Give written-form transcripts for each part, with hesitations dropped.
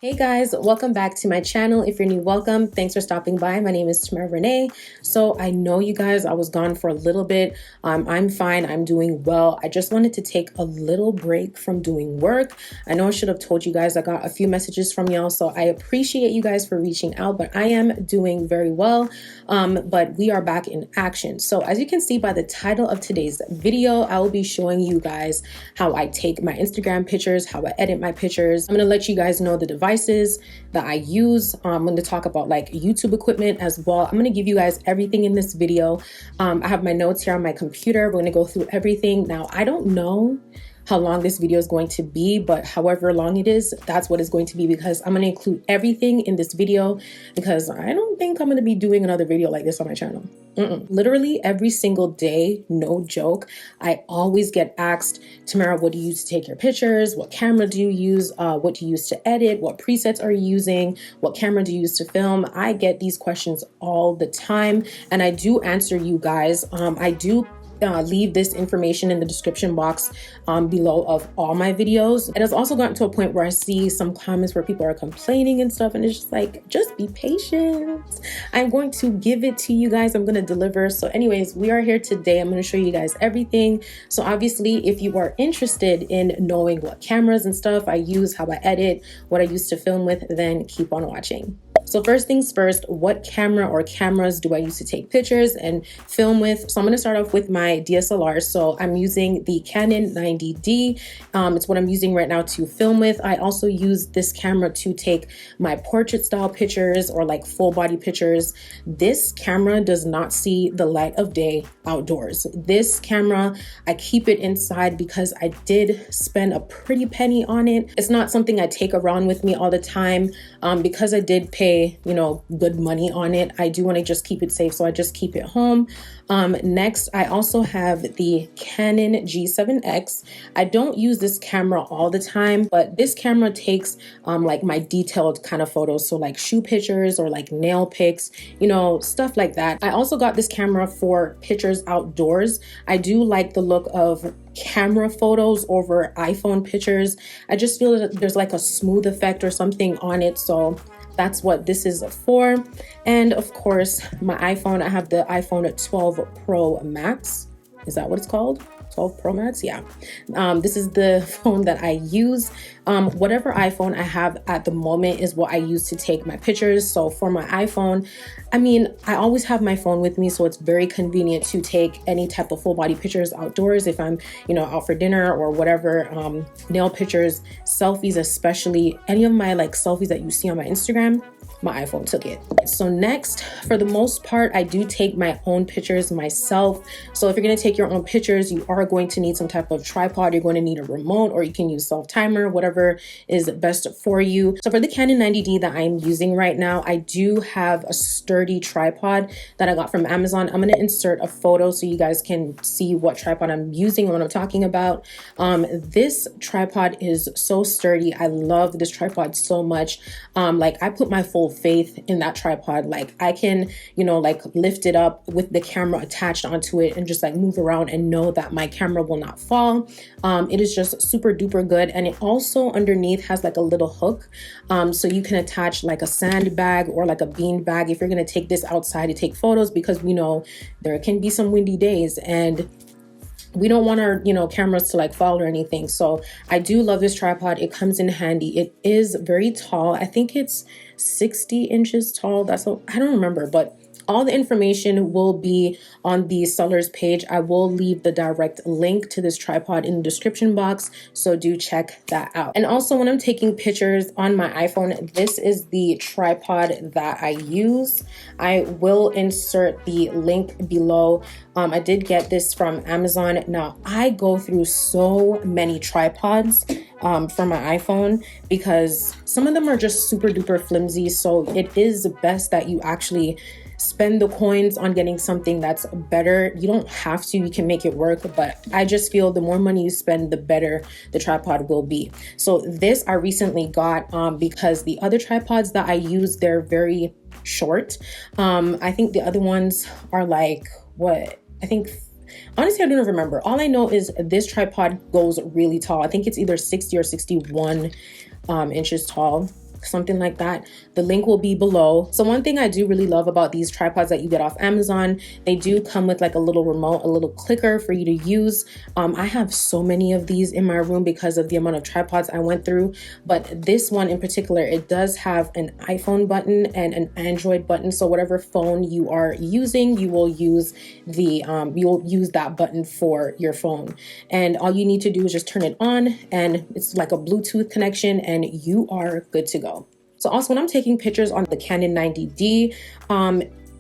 Hey guys, welcome back to my channel. If you're new, welcome. Thanks for stopping by. My name is Tamara Renaye. So I know you guys, I was gone for a little bit. I'm fine. I'm doing well. I just wanted to take a little break from doing work. I know I should have told you guys. I got a few messages from y'all, so I appreciate you guys for reaching out, but I am doing very well. But we are back in action. So as you can see by the title of today's video, I will be showing you guys how I take my Instagram pictures, how I edit my pictures. I'm going to let you guys know the devices that I use. I'm going to talk about like YouTube equipment as well. I'm going to give you guys everything in this video. I have my notes here on my computer. We're going to go through everything. Now, I don't know how long this video is going to be, but however long it is, that's what it's going to be, because I'm going to include everything in this video, because I don't think I'm going to be doing another video like this on my channel. Literally every single day, no joke, I always get asked, Tamara, what do you use to take your pictures? What camera do you use? What do you use to edit? What presets are you using? What camera do you use to film? I get these questions all the time, and I do answer you guys. I do leave this information in the description box below of all my videos. It has also gotten to a point where I see some comments where people are complaining and stuff, and it's just like, just be patient. I'm going to give it to you guys. I'm going to deliver. So anyways, we are here today. I'm going to show you guys everything. So obviously, if you are interested in knowing what cameras and stuff I use, how I edit, what I use to film with, then keep on watching. So first things first, what camera or cameras do I use to take pictures and film with? So I'm going to start off with my DSLR. So I'm using the Canon 90D. It's what I'm using right now to film with. I also use this camera to take my portrait style pictures or like full body pictures. This camera does not see the light of day outdoors. This camera, I keep it inside because I did spend a pretty penny on it. It's not something I take around with me all the time because I did pay good money on it. I do want to just keep it safe, so I just keep it home. Next, I also have the Canon G7X. I don't use this camera all the time, but this camera takes like my detailed kind of photos, so like shoe pictures or like nail pics, stuff like that. I also got this camera for pictures outdoors. I do like the look of camera photos over iPhone pictures. I just feel that there's like a smooth effect or something on it, so that's what this is for. And of course, my iPhone, I have the iPhone 12 Pro Max. Is that what it's called? 12 Pro Max? Yeah. This is the phone that I use. Whatever iPhone I have at the moment is what I use to take my pictures. So for my iPhone, I always have my phone with me, so it's very convenient to take any type of full body pictures outdoors if I'm, out for dinner or whatever. Nail pictures, selfies, especially any of my like selfies that you see on my Instagram, my iPhone took it. So next, for the most part, I do take my own pictures myself. So if you're going to take your own pictures, you are going to need some type of tripod. You're going to need a remote, or you can use self-timer, whatever is best for you. So for the Canon 90D that I'm using right now, I do have a sturdy tripod that I got from Amazon. I'm going to insert a photo so you guys can see what tripod I'm using and what I'm talking about. This tripod is so sturdy. I love this tripod so much. Like I put my full faith in that tripod. Like I can, like lift it up with the camera attached onto it and just like move around and know that my camera will not fall. It is just super duper good. And it also underneath has like a little hook. So you can attach like a sandbag or like a bean bag if you're going to take this outside to take photos, because we know there can be some windy days and we don't want our, cameras to like fall or anything. So I do love this tripod. It comes in handy. It is very tall. I think it's 60 inches tall. I don't remember, but all the information will be on the seller's page. I will leave the direct link to this tripod in the description box, so do check that out. And also, when I'm taking pictures on my iPhone, this is the tripod that I use. I will insert the link below. I did get this from Amazon. Now, I go through so many tripods for my iPhone because some of them are just super duper flimsy. So it is best that you actually spend the coins on getting something that's better. You don't have to, you can make it work, but I just feel the more money you spend, the better the tripod will be. So this I recently got because the other tripods that I use, they're very short. I think the other ones are like, honestly, I don't remember. All I know is this tripod goes really tall. I think it's either 60 or 61 inches tall. something like that. The link will be below. So one thing I do really love about these tripods that you get off Amazon, they do come with like a little remote, a little clicker for you to use. I have so many of these in my room because of the amount of tripods I went through, but this one in particular, it does have an iPhone button and an Android button. So whatever phone you are using, you will use that button for your phone. And all you need to do is just turn it on, and it's like a Bluetooth connection, and you are good to go. So also when I'm taking pictures on the Canon 90D,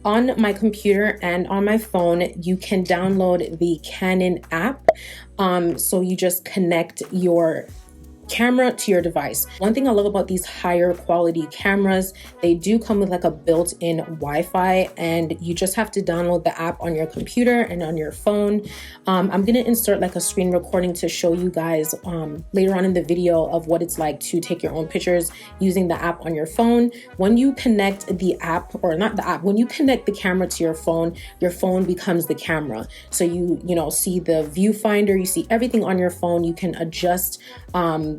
on my computer and on my phone, you can download the Canon app. So you just connect your camera to your device. One thing I love about these higher quality cameras, they do come with like a built-in Wi-Fi, and you just have to download the app on your computer and on your phone. I'm gonna insert like a screen recording to show you guys later on in the video of what it's like to take your own pictures using the app on your phone. When you connect the app, or not the app, when you connect the camera to your phone becomes the camera. So you see the viewfinder, you see everything on your phone. You can adjust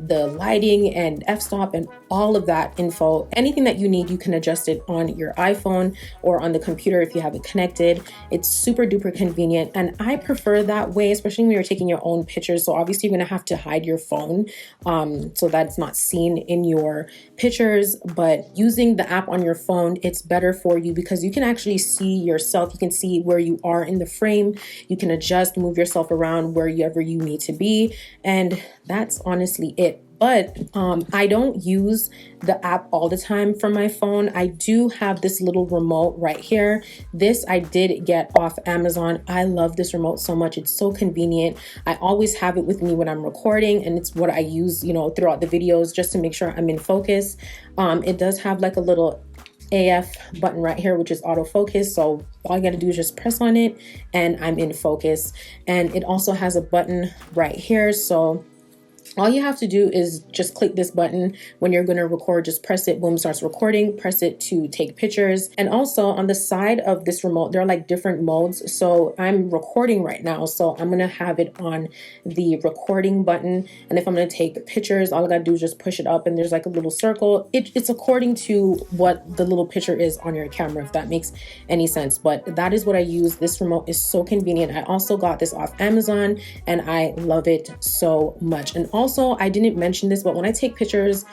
the lighting and f-stop and all of that info. Anything that you need, you can adjust it on your iPhone or on the computer if you have it connected. It's super duper convenient, and I prefer that way, especially when you're taking your own pictures. So obviously you're gonna have to hide your phone so that it's not seen in your pictures, but using the app on your phone, it's better for you because you can actually see yourself. You can see where you are in the frame. You can adjust, move yourself around wherever you need to be, and that's honestly it. But I don't use the app all the time from my phone. I do have this little remote right here. This I did get off Amazon. I love this remote so much. It's so convenient. I always have it with me when I'm recording, and it's what I use, throughout the videos just to make sure I'm in focus. It does have like a little AF button right here, which is autofocus. So all you got to do is just press on it and I'm in focus. And it also has a button right here. So all you have to do is just click this button when you're going to record. Just press it, boom, starts recording. Press it to take pictures. And also on the side of this remote, there are like different modes. So I'm recording right now, so I'm going to have it on the recording button. And if I'm going to take pictures, all I got to do is just push it up, and there's like a little circle. It's according to what the little picture is on your camera, if that makes any sense. But that is what I use. This remote is so convenient. I also got this off Amazon, and I love it so much. And also, I didn't mention this, but when I take pictures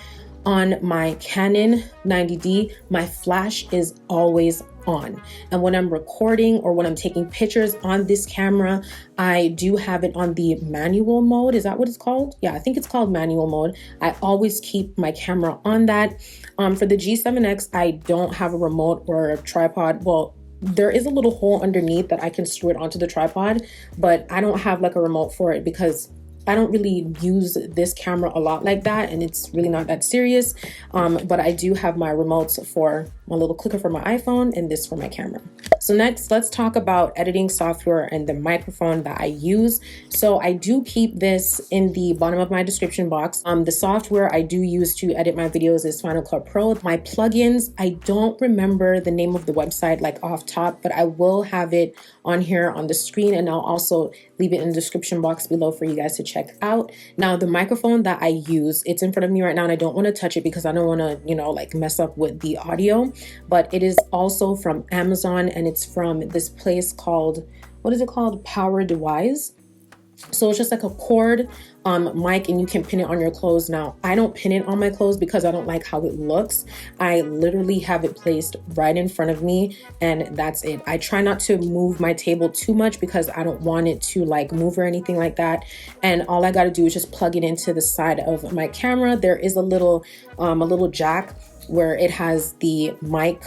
on my Canon 90D, my flash is always on. And when I'm recording or when I'm taking pictures on this camera, I do have it on the manual mode. Is that what it's called? Yeah, I think it's called manual mode. I always keep my camera on that. For the G7X, I don't have a remote or a tripod. Well, there is a little hole underneath that I can screw it onto the tripod, but I don't have like a remote for it because I don't really use this camera a lot like that, and it's really not that serious. But I do have my remotes for my little clicker for my iPhone and this for my camera. So next, let's talk about editing software and the microphone that I use. So I do keep this in the bottom of my description box. The software I do use to edit my videos is Final Cut Pro. My plugins, I don't remember the name of the website like off top, but I will have it on here on the screen, and I'll also leave it in the description box below for you guys to check out. Now, the microphone that I use, it's in front of me right now, and I don't want to touch it because I don't want to, like mess up with the audio, but it is also from Amazon, and it's from this place called, what is it called? Power Device. So it's just like a cord mic, and you can pin it on your clothes. Now, I don't pin it on my clothes because I don't like how it looks. I literally have it placed right in front of me, and that's it. I try not to move my table too much because I don't want it to like move or anything like that. And all I got to do is just plug it into the side of my camera. There is a little jack where it has the mic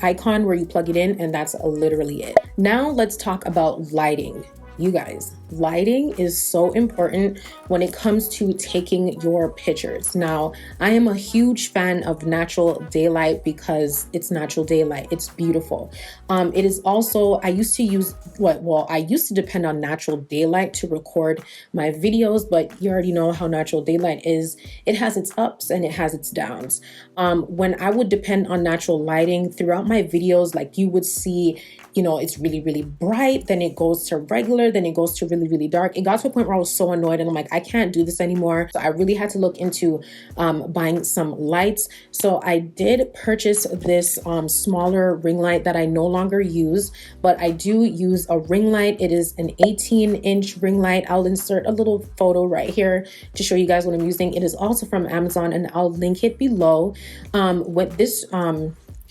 icon where you plug it in, and that's literally it. Now let's talk about lighting. You guys, lighting is so important when it comes to taking your pictures. Now, I am a huge fan of natural daylight because it's natural daylight. It's beautiful. It is also, I used to depend on natural daylight to record my videos, but you already know how natural daylight is. It has its ups and it has its downs. When I would depend on natural lighting throughout my videos, like you would see, it's really, really bright, then it goes to regular, then it goes to really really dark. It got to a point where I was so annoyed and I'm like, I can't do this anymore. So I really had to look into buying some lights. So I did purchase this smaller ring light that I no longer use, but I do use a ring light. It is an 18-inch ring light. I'll insert a little photo right here to show you guys what I'm using. It is also from Amazon and I'll link it below. With this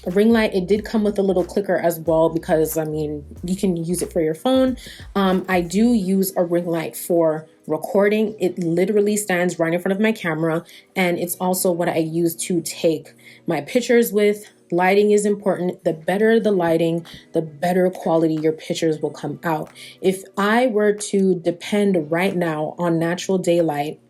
ring light, it did come with a little clicker as well, because I mean, you can use it for your phone. I do use a ring light for recording. It literally stands right in front of my camera, and it's also what I use to take my pictures with. Lighting is important. The better the lighting, the better quality your pictures will come out. If I were to depend right now on natural daylight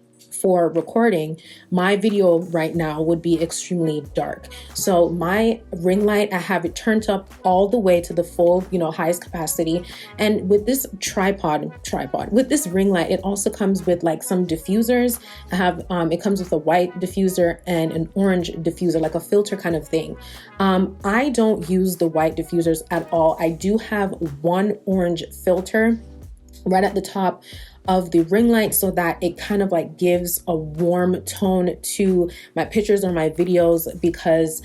for recording, my video right now would be extremely dark. So my ring light, I have it turned up all the way to the full, highest capacity. And with this with this ring light, it also comes with like some diffusers. I have, it comes with a white diffuser and an orange diffuser, like a filter kind of thing. I don't use the white diffusers at all. I do have one orange filter right at the top of the ring light, so that it kind of like gives a warm tone to my pictures or my videos, because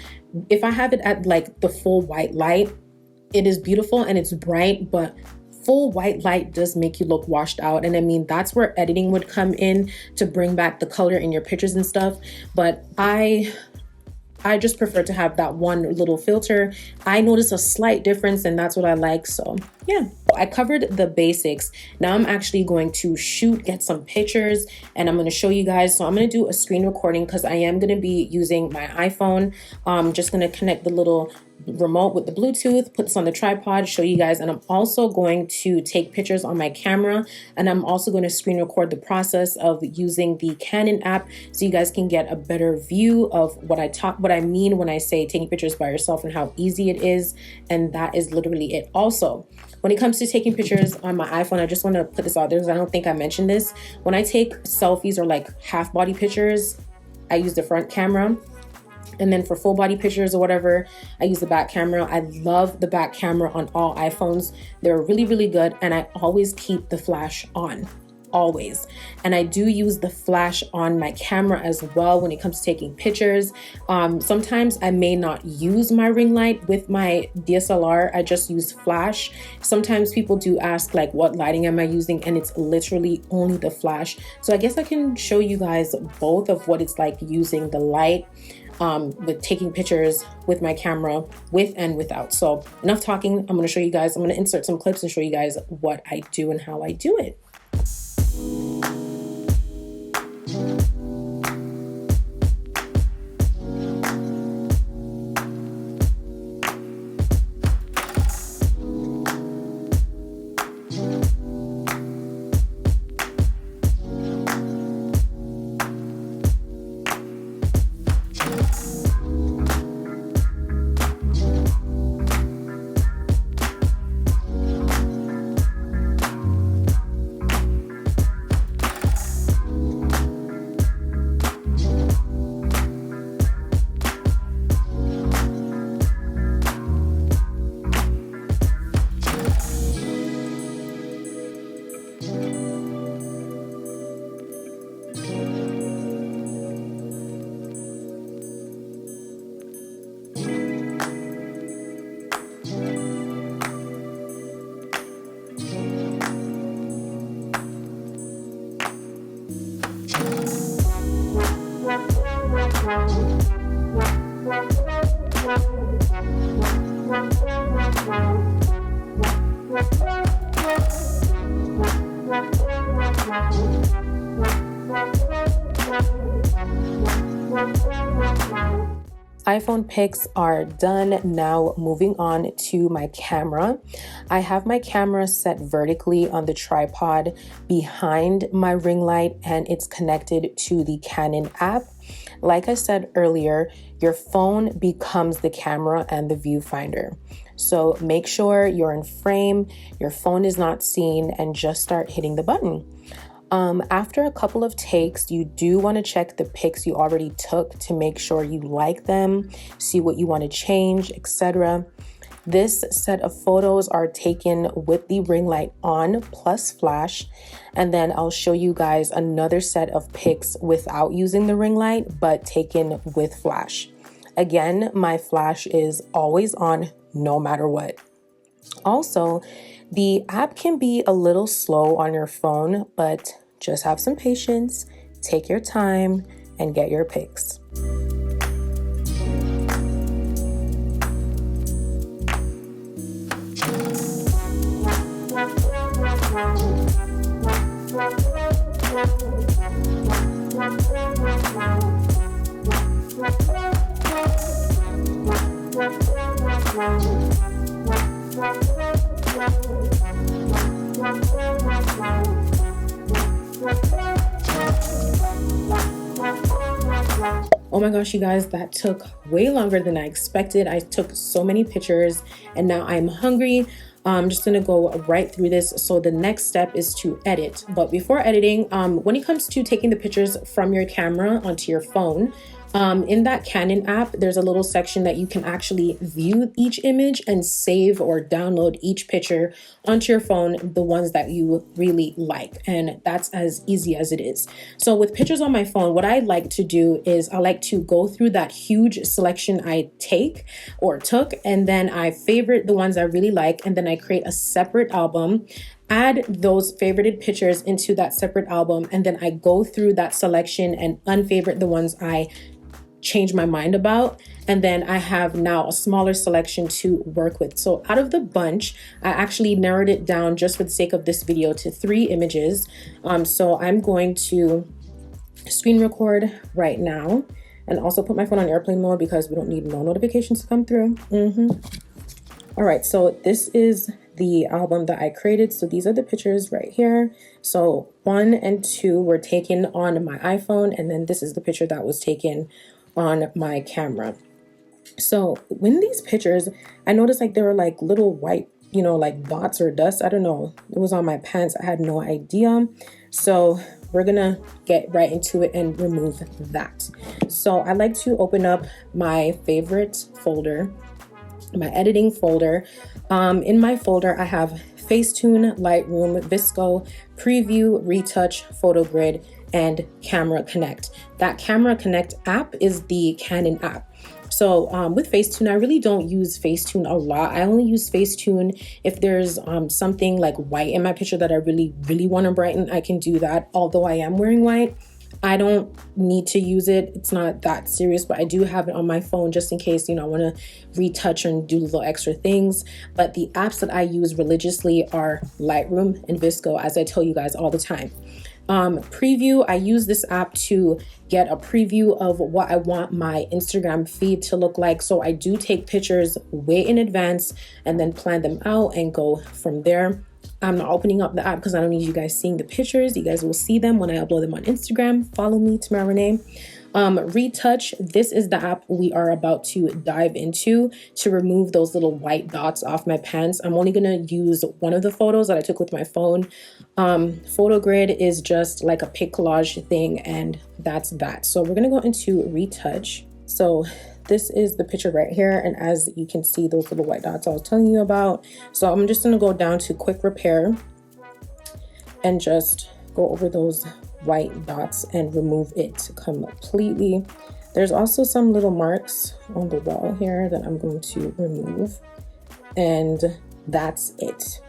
if I have it at like the full white light, it is beautiful and it's bright, but full white light does make you look washed out. And I mean, that's where editing would come in to bring back the color in your pictures and stuff. But I just prefer to have that one little filter. I notice a slight difference and that's what I like. So yeah, I covered the basics. Now I'm actually going to get some pictures, and I'm going to show you guys. So I'm going to do a screen recording because I am going to be using my iPhone. I'm just going to connect the little remote with the Bluetooth, put this on the tripod, show you guys. And I'm also going to take pictures on my camera, and I'm also going to screen record the process of using the Canon app, so you guys can get a better view of what I mean when I say taking pictures by yourself and how easy it is. And that is literally it. Also, when it comes to taking pictures on my iPhone, I just want to put this out there because I don't think I mentioned this. When I take selfies or like half body pictures, I use the front camera. And then for full body pictures or whatever, I use the back camera. I love the back camera on all iPhones. They're really good. And I always keep the flash on, always. And I do use the flash on my camera as well when it comes to taking pictures. Sometimes I may not use my ring light with my DSLR. I just use flash. Sometimes people do ask like, what lighting am I using? And it's literally only the flash. So I guess I can show you guys both of what it's like using the light with taking pictures with my camera with and without. So enough talking. I'm going to show you guys. I'm going to insert some clips and show you guys what I do and how I do it. iPhone pics are done. Now moving on to my camera. I have my camera set vertically on the tripod behind my ring light, and it's connected to the Canon app. Like I said earlier, your phone becomes the camera and the viewfinder. So make sure you're in frame, your phone is not seen, and just start hitting the button. After a couple of takes, you do want to check the pics you already took to make sure you like them, see what you want to change, etc. This set of photos are taken with the ring light on plus flash, and then I'll show you guys another set of pics without using the ring light but taken with flash. Again, my flash is always on no matter what. Also, the app can be a little slow on your phone, but just have some patience, take your time, and get your pics. Oh my gosh, you guys, that took way longer than I expected. I took so many pictures and now I'm hungry. I'm just gonna go right through this. So the next step is to edit. But before editing, when it comes to taking the pictures from your camera onto your phone, in that Canon app, there's a little section that you can actually view each image and save or download each picture onto your phone, the ones that you really like. And that's as easy as it is. So with pictures on my phone, what I like to do is I like to go through that huge selection I took, and then I favorite the ones I really like, and then I create a separate album, add those favorited pictures into that separate album, and then I go through that selection and unfavorite the ones I change my mind about, and then I have now a smaller selection to work with. So out of the bunch, I actually narrowed it down just for the sake of this video to 3 images. So I'm going to screen record right now and also put my phone on airplane mode because we don't need no notifications to come through. All right, so this is the album that I created. So these are the pictures right here. So 1 and 2 were taken on my iPhone, and then this is the picture that was taken on my camera. So when these pictures, I noticed like there were like little white, like dots or dust. I don't know. It was on my pants. I had no idea. So we're gonna get right into it and remove that. So I like to open up my favorite folder, my editing folder. In my folder, I have Facetune, Lightroom, VSCO, Preview, Retouch, PhotoGrid, and Camera Connect. That Camera Connect app is the Canon app. So with Facetune, I really don't use Facetune a lot. I only use Facetune if there's something like white in my picture that I really want to brighten. I can do that. Although I am wearing white, I don't need to use it. It's not that serious, but I do have it on my phone just in case, I want to retouch and do little extra things. But the apps that I use religiously are Lightroom and VSCO, as I tell you guys all the time. Preview, I use this app to get a preview of what I want my Instagram feed to look like. So I do take pictures way in advance and then plan them out and go from there. I'm not opening up the app because I don't need you guys seeing the pictures. You guys will see them when I upload them on Instagram. Follow me, Tamara Renaye. Retouch, this is the app we are about to dive into to remove those little white dots off my pants. I'm only going to use one of the photos that I took with my phone. PhotoGrid is just like a pic collage thing, and that's that. So we're going to go into Retouch. So this is the picture right here, and as you can see, those little white dots I was telling you about. So I'm just going to go down to quick repair and just go over those white dots and remove it completely. There's also some little marks on the wall here that I'm going to remove, and that's it.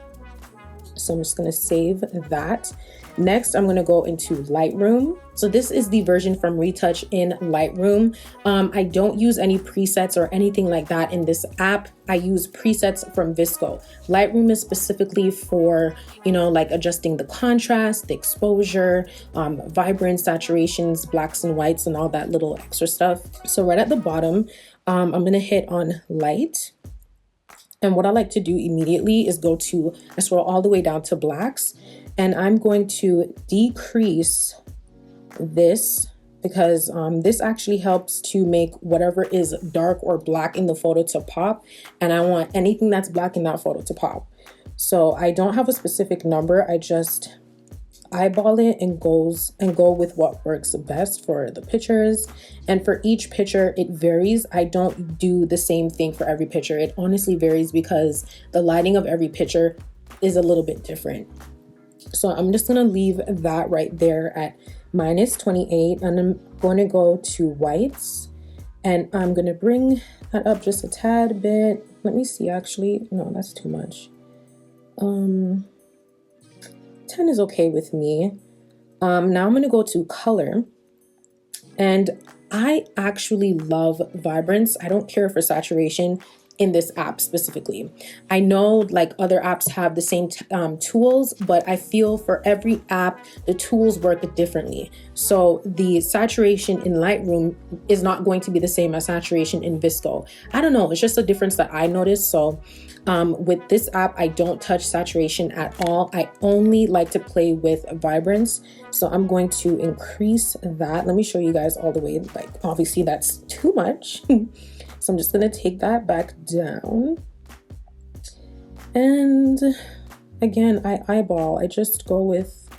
So I'm just going to save that. Next, I'm going to go into Lightroom. So this is the version from Retouch in Lightroom. I don't use any presets or anything like that in this app. I use presets from VSCO. Lightroom is specifically for, like adjusting the contrast, the exposure, vibrance, saturations, blacks and whites, and all that little extra stuff. So right at the bottom, I'm going to hit on light. And what I like to do immediately is I scroll all the way down to blacks, and I'm going to decrease this because this actually helps to make whatever is dark or black in the photo to pop. And I want anything that's black in that photo to pop. So I don't have a specific number. eyeball it and go with what works best for the pictures. And for each picture, it varies. I don't do the same thing for every picture. It honestly varies because the lighting of every picture is a little bit different. So I'm just gonna leave that right there at -28, and I'm going to go to whites, and I'm gonna bring that up just a tad bit. Let me see, actually, no, that's too much. 10 is okay with me. Now I'm gonna go to color, and I actually love vibrance. I don't care for saturation in this app specifically. I know like other apps have the same tools, but I feel for every app, the tools work differently. So the saturation in Lightroom is not going to be the same as saturation in VSCO. I don't know, it's just a difference that I noticed. So with this app, I don't touch saturation at all. I only like to play with vibrance. So I'm going to increase that. Let me show you guys all the way. Like, obviously that's too much. So I'm just gonna take that back down. And again, I eyeball. I just go with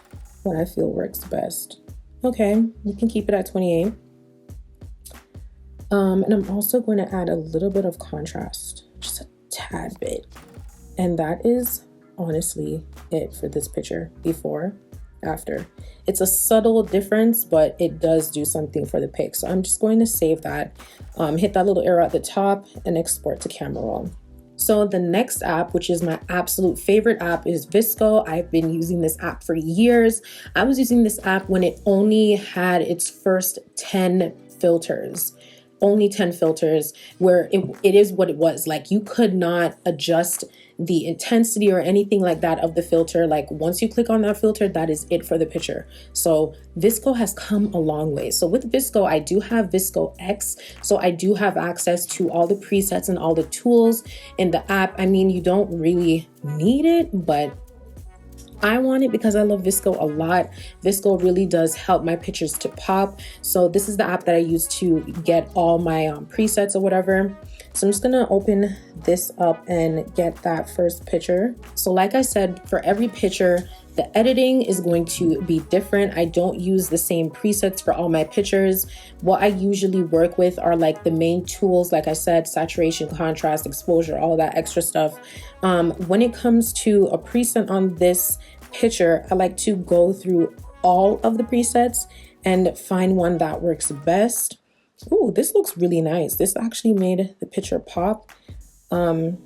what I feel works best. Okay, you can keep it at 28. And I'm also going to add a little bit of contrast, just a tad bit. And that is honestly it for this picture, before, after. It's a subtle difference, but it does do something for the pic. So I'm just going to save that, hit that little arrow at the top, and export to camera roll. So the next app, which is my absolute favorite app, is VSCO. I've been using this app for years. I was using this app when it only had its first 10 filters. Only 10 filters, where it is what it was. Like, you could not adjust the intensity or anything like that of the filter. Like, once you click on that filter, that is it for the picture. So VSCO has come a long way. So with VSCO, I do have VSCO X. So I do have access to all the presets and all the tools in the app. I mean, you don't really need it, but I want it because I love VSCO a lot. VSCO really does help my pictures to pop. So this is the app that I use to get all my presets or whatever. So I'm just gonna open this up and get that first picture. So like I said, for every picture, the editing is going to be different. I don't use the same presets for all my pictures. What I usually work with are like the main tools, like I said, saturation, contrast, exposure, all that extra stuff. When it comes to a preset on this picture, I like to go through all of the presets and find one that works best. Ooh, this looks really nice. This actually made the picture pop. I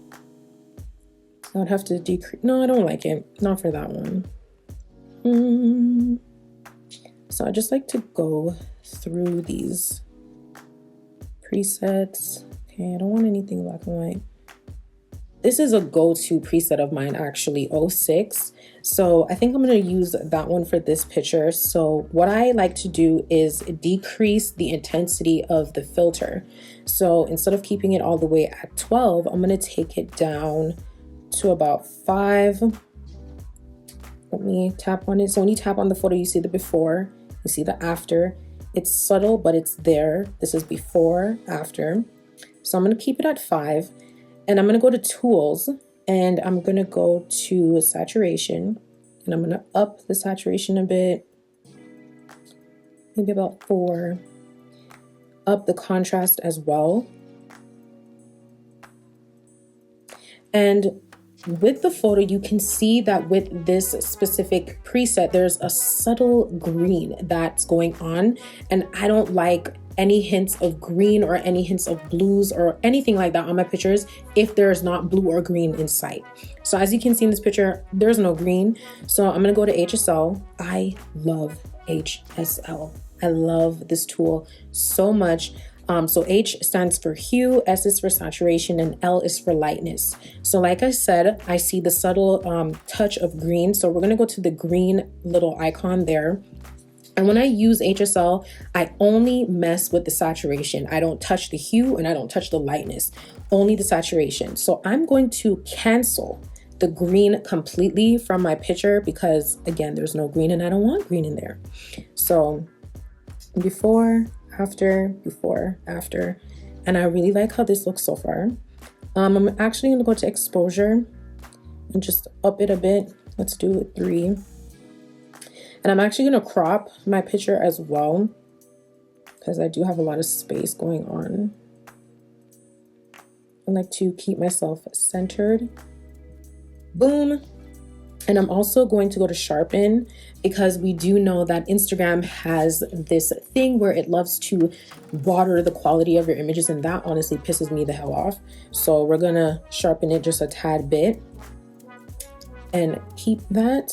would have to decrease. No, I don't like it. Not for that one. So I just like to go through these presets. Okay, I don't want anything black and white. This is a go-to preset of mine, actually, 06. So I think I'm going to use that one for this picture. So what I like to do is decrease the intensity of the filter. So instead of keeping it all the way at 12, I'm going to take it down to about 5. Let me tap on it. So when you tap on the photo, you see the before, you see the after. It's subtle, but it's there. This is before, after. So I'm going to keep it at 5. And I'm going to go to tools, and I'm going to go to saturation, and I'm going to up the saturation a bit, maybe about 4. Up the contrast as well. And with the photo, you can see that with this specific preset, there's a subtle green that's going on, and I don't like any hints of green or any hints of blues or anything like that on my pictures if there's not blue or green in sight. So as you can see in this picture, there's no green. So I'm gonna go to HSL. I love HSL. I love this tool so much. So H stands for hue, S is for saturation, and L is for lightness. So like I said, I see the subtle touch of green. So we're gonna go to the green little icon there. And when I use HSL, I only mess with the saturation. I don't touch the hue and I don't touch the lightness, only the saturation. So I'm going to cancel the green completely from my picture because, again, there's no green and I don't want green in there. So before, after, and I really like how this looks so far. I'm actually going to go to exposure and just up it a bit. Let's do 3. And I'm actually going to crop my picture as well, because I do have a lot of space going on. I like to keep myself centered. Boom. And I'm also going to go to sharpen, because we do know that Instagram has this thing where it loves to water the quality of your images, and that honestly pisses me the hell off. So we're gonna sharpen it just a tad bit and keep that.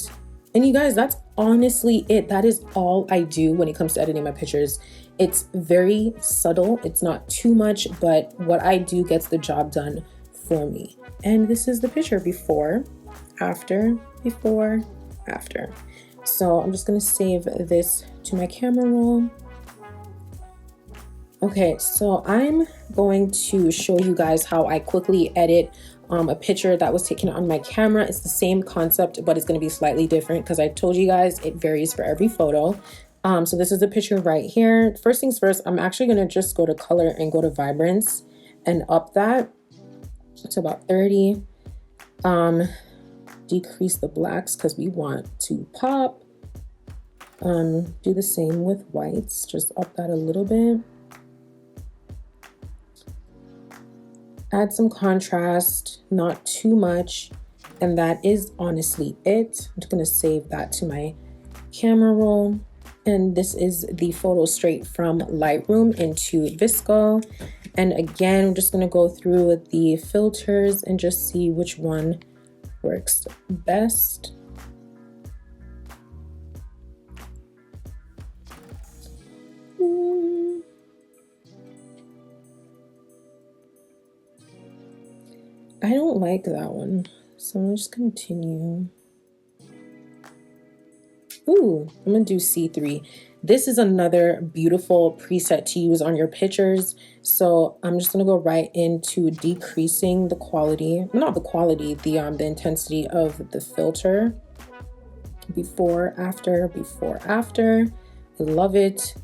And you guys, that's honestly it. That is all I do when it comes to editing my pictures. It's very subtle. It's not too much, but what I do gets the job done for me. And this is the picture before, after, before, after. So I'm just gonna save this to my camera roll. Okay, so I'm going to show you guys how I quickly edit a picture that was taken on my camera. It's the same concept, but it's going to be slightly different, because I told you guys it varies for every photo. So this is the picture right here. First things first, I'm actually going to just go to color and go to vibrance and up that to about 30. Decrease the blacks because we want to pop. Do the same with whites, just up that a little bit. Add some contrast, not too much, and that is honestly it. I'm just gonna save that to my camera roll. And this is the photo straight from Lightroom into VSCO. And again, I'm just gonna go through the filters and just see which one works best. I don't like that one, so I'm just continue. Ooh, I'm gonna do C3. This is another beautiful preset to use on your pictures. So I'm just gonna go right into decreasing the quality, not the quality, the intensity of the filter. Before, after, before, after. I love it.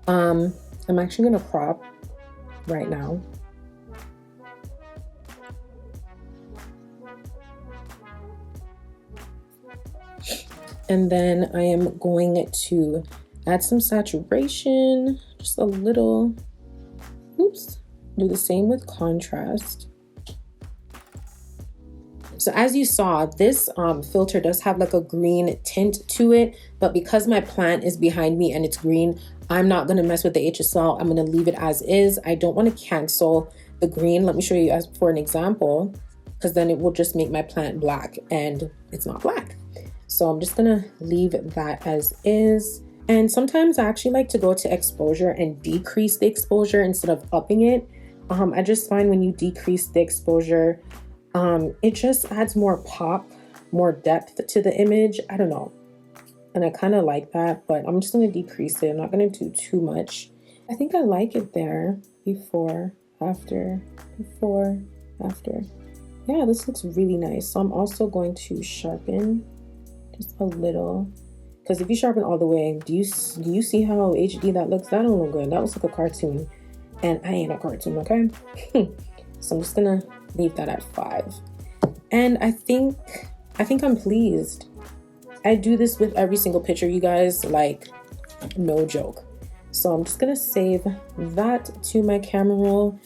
I'm actually gonna crop right now. And then I am going to add some saturation, just a little. Oops. Do the same with contrast. So as you saw, this filter does have like a green tint to it, but because my plant is behind me and it's green, I'm not gonna mess with the HSL. I'm gonna leave it as is. I don't wanna cancel the green. Let me show you as for an example, because then it will just make my plant black, and it's not black. So I'm just gonna leave that as is. And sometimes I actually like to go to exposure and decrease the exposure instead of upping it. I just find when you decrease the exposure, it just adds more pop, more depth to the image. I don't know. And I kind of like that, but I'm just gonna decrease it. I'm not gonna do too much. I think I like it there. Before, after, before, after. Yeah, this looks really nice. So I'm also going to sharpen just a little, because if you sharpen all the way, do you see how HD that looks? That don't look good. That looks like a cartoon, and I ain't a cartoon, okay? So I'm just gonna leave that at 5. And I think I'm pleased. I do this with every single picture, you guys, like no joke. So I'm just gonna save that to my camera roll,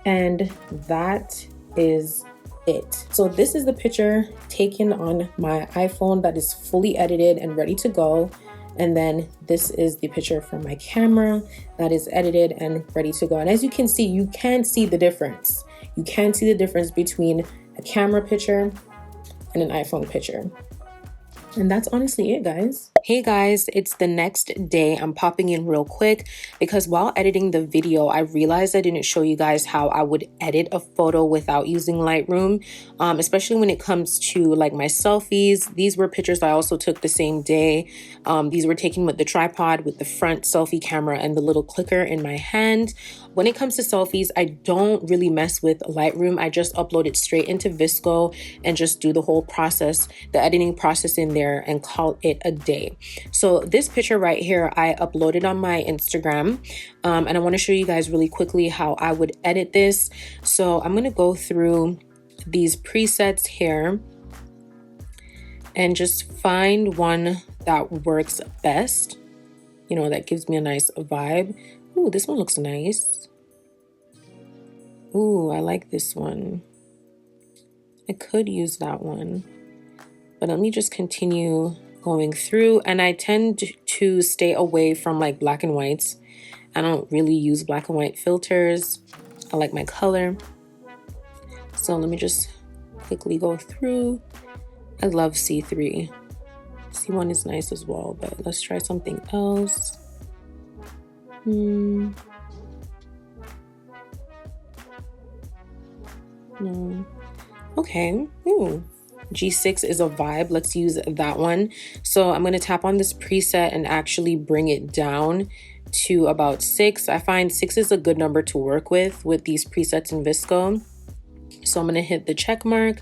and that is it. So this is the picture taken on my iPhone that is fully edited and ready to go. And then this is the picture from my camera that is edited and ready to go. And as you can see, you can see the difference. You can see the difference between a camera picture and an iPhone picture. And that's honestly it, guys. Hey guys, it's the next day. I'm popping in real quick because while editing the video, I realized I didn't show you guys how I would edit a photo without using Lightroom, especially when it comes to like my selfies. These were pictures I also took the same day. These were taken with the tripod, with the front selfie camera and the little clicker in my hand. When it comes to selfies, I don't really mess with Lightroom. I just upload it straight into VSCO and just do the whole process, the editing process in there, and call it a day. So this picture right here, I uploaded on my Instagram, and I want to show you guys really quickly how I would edit this. So I'm going to go through these presets here, and just find one that works best, you know, that gives me a nice vibe. Ooh, this one looks nice. Ooh, I like this one. I could use that one, but let me just continue going through. And I tend to stay away from like black and whites. I don't really use black and white filters. I like my color. So let me just quickly go through. I love C3. C1 is nice as well, but let's try something else. No. Okay. Ooh. G6 is a vibe. Let's use that one. So I'm going to tap on this preset and actually bring it down to about 6. I find 6 is a good number to work with these presets in VSCO. So I'm going to hit the check mark,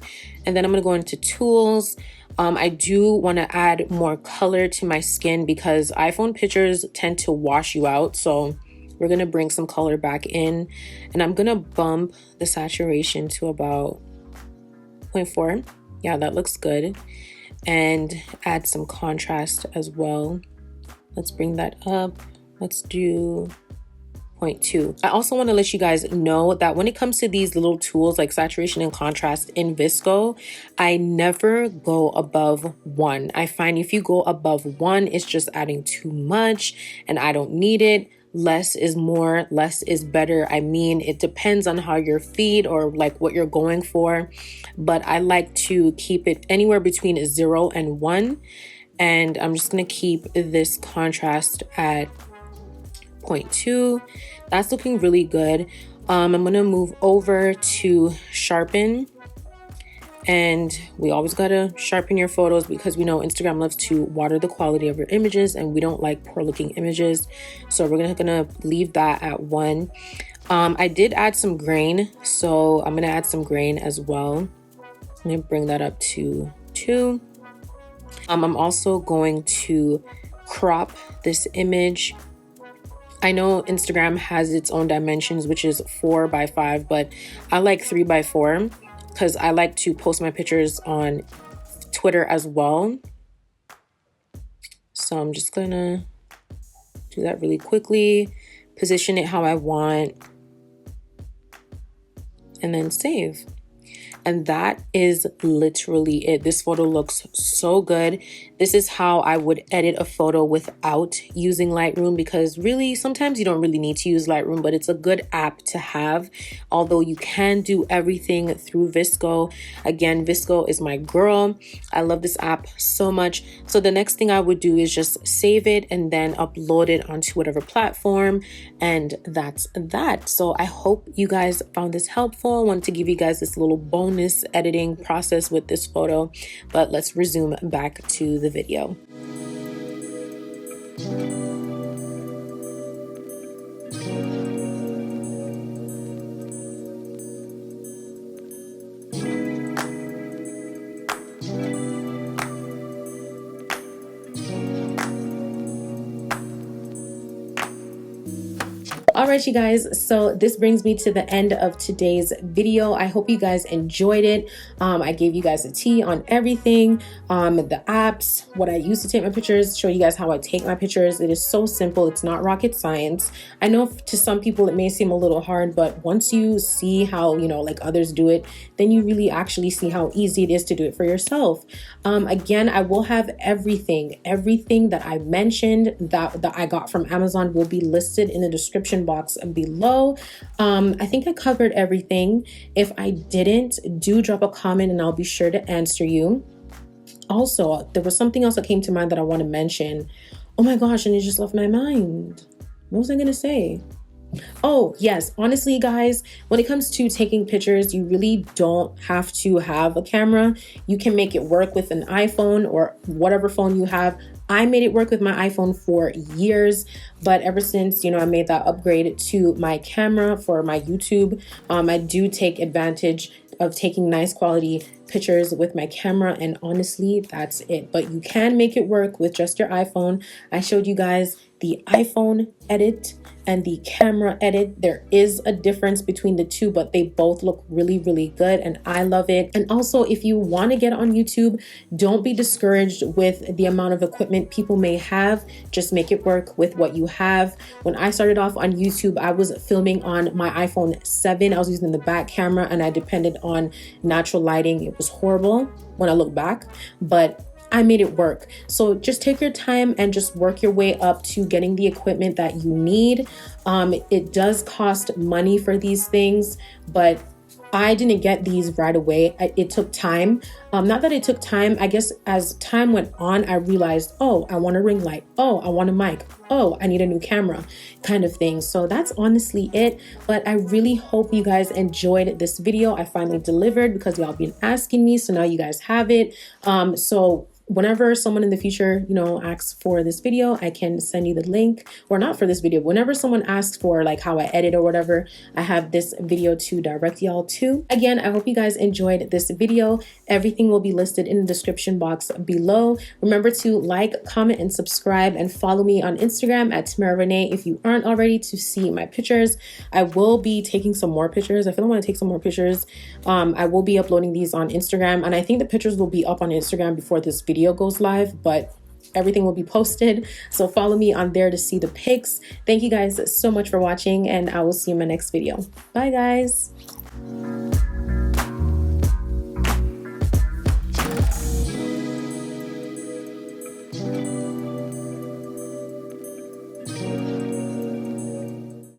and then I'm going to go into tools. I do want to add more color to my skin because iPhone pictures tend to wash you out. So we're going to bring some color back in, and I'm going to bump the saturation to about 0.4. Yeah, that looks good. And add some contrast as well. Let's bring that up. Let's do 0.2. I also want to let you guys know that when it comes to these little tools like saturation and contrast in VSCO, I never go above 1. I find if you go above 1, it's just adding too much and I don't need it. Less is more, less is better. I mean, it depends on how your feed or like what you're going for, but I like to keep it anywhere between 0 and 1. And I'm just going to keep this contrast at 0.2. That's looking really good. I'm going to move over to sharpen. And we always got to sharpen your photos because we know Instagram loves to water the quality of your images and we don't like poor looking images. So we're gonna leave that at 1. I did add some grain, so I'm going to add some grain as well. I'm going to bring that up to 2. I'm also going to crop this image. I know Instagram has its own dimensions, which is 4:5, but I like 3:4 because I like to post my pictures on Twitter as well. So I'm just gonna do that really quickly, position it how I want, and then save. And that is literally it. This photo looks so good. This is how I would edit a photo without using Lightroom, because really sometimes you don't really need to use Lightroom, but it's a good app to have. Although you can do everything through VSCO. Again, VSCO is my girl. I love this app so much. So the next thing I would do is just save it and then upload it onto whatever platform. And that's that. So I hope you guys found this helpful. I wanted to give you guys this little bonus editing process with this photo, but let's resume back to the video. All right, you guys, so this brings me to the end of today's video. I hope you guys enjoyed it. I gave you guys a tea on everything, the apps, what I use to take my pictures, show you guys how I take my pictures. It is so simple. It's not rocket science. I know to some people it may seem a little hard, but once you see how, like others do it, then you really actually see how easy it is to do it for yourself. Again, I will have everything that I mentioned that I got from Amazon will be listed in the description box below. I think I covered everything. If I didn't, do drop a comment and I'll be sure to answer you. Also, there was something else that came to mind that I want to mention. Oh my gosh, and it just left my mind. What was I going to say? Oh, yes. Honestly, guys, when it comes to taking pictures, you really don't have to have a camera. You can make it work with an iPhone or whatever phone you have. I made it work with my iPhone for years, but ever since, I made that upgrade to my camera for my YouTube, I do take advantage of taking nice quality pictures with my camera, and honestly, that's it. But you can make it work with just your iPhone. I showed you guys the iPhone edit and the camera edit. There is a difference between the two, but they both look really, really good and I love it. And also, if you want to get on YouTube, don't be discouraged with the amount of equipment people may have. Just make it work with what you have. When I started off on YouTube, I was filming on my iPhone 7. I was using the back camera and I depended on natural lighting. It was horrible when I look back, but I made it work. So just take your time and just work your way up to getting the equipment that you need. It does cost money for these things, but I didn't get these right away. It took time. Not that it took time. I guess as time went on, I realized, oh, I want a ring light. Oh, I want a mic. Oh, I need a new camera, kind of thing. So that's honestly it. But I really hope you guys enjoyed this video. I finally delivered because y'all been asking me. So now you guys have it. So whenever someone in the future, asks for this video, I can send you the link, or not for this video. Whenever someone asks for like how I edit or whatever, I have this video to direct y'all to. Again, I hope you guys enjoyed this video. Everything will be listed in the description box below. Remember to like, comment, and subscribe, and follow me on Instagram at Tamara Renaye if you aren't already, to see my pictures. I will be taking some more pictures. I feel I want to take some more pictures. I will be uploading these on Instagram, and I think the pictures will be up on Instagram before this video goes live, but everything will be posted. So follow me on there to see the pics. Thank you guys so much for watching, and I will see you in my next video. Bye guys.